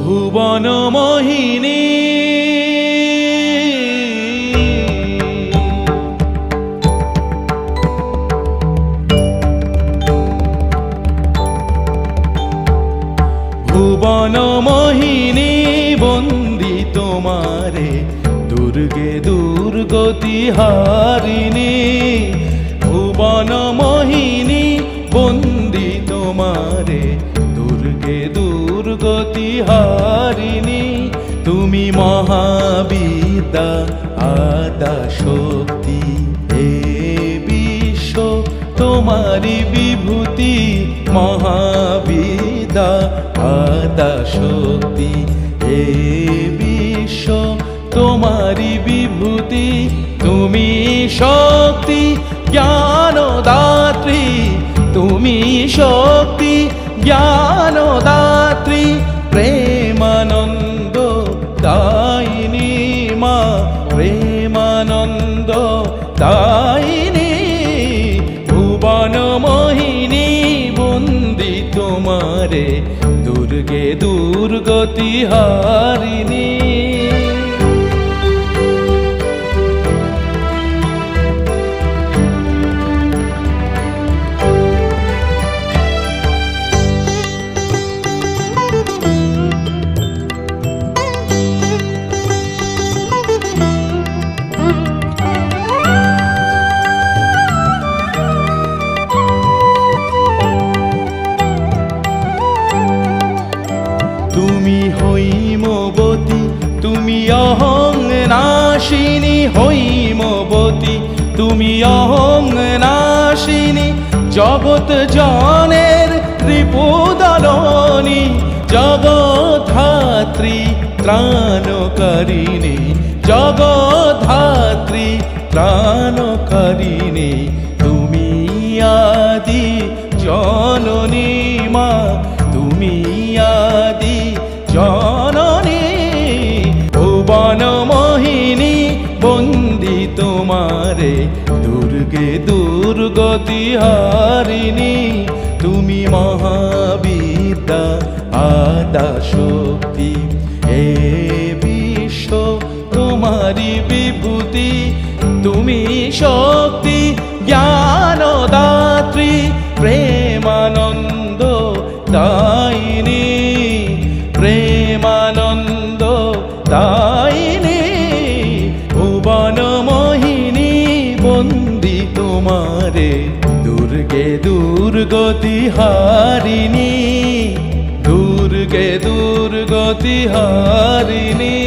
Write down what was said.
ভুবন মোহিনী ভুবন মোহিনী বন্দি তোমারে দুর্গে দুর্গতি হারিণী ভুবন মোহিনী বন্দি তোমারে দুর্গে দুর্গতি হারিণী তুমি মহাবিদ্যা আদা শক্তি হে বিশ্ব তোমারি বিভূতি মহাবিদ্যা আদা শক্তি হে বিশ্ব তোমারি বিভূতি তুমি শক্তি জ্ঞানদাত্রী তুমি শক্তি জ্ঞানদাত্রী প্রেমানন্দ দায়িনী মা প্রেমানন্দ দায়িনী ভুবন মোহিনী বন্দি তোমারে দুর্গে দুর্গতি হারিণী তুমি হৈমবতী তুমি অহং নাশিনী হৈমবতী তুমি অহং নাশিনী জগৎ জনের রিপুদলনী জগদ্ধাত্রী ত্রাণকারিণী জগদ্ধাত্রী ত্রাণকারিণী তুমি আদি জননী মা তুমি আদি জননী ভুবন মোহিনী বন্দি তোমারে দুর্গে দুর্গতি হারিণী তুমি মহাবিদ্যা আদা শক্তি হে বিশ্ব তোমারি বিভূতি তুমি শক্তি জ্ঞানদাত্রী প্রেমানন্দ দায়িনী প্রেমানন্দ দায়িনী ভুবন মোহিনী বন্দি তোমারে দুর্গে দুর্গতি হারিণী দুর্গে দুর্গতি হারিণী।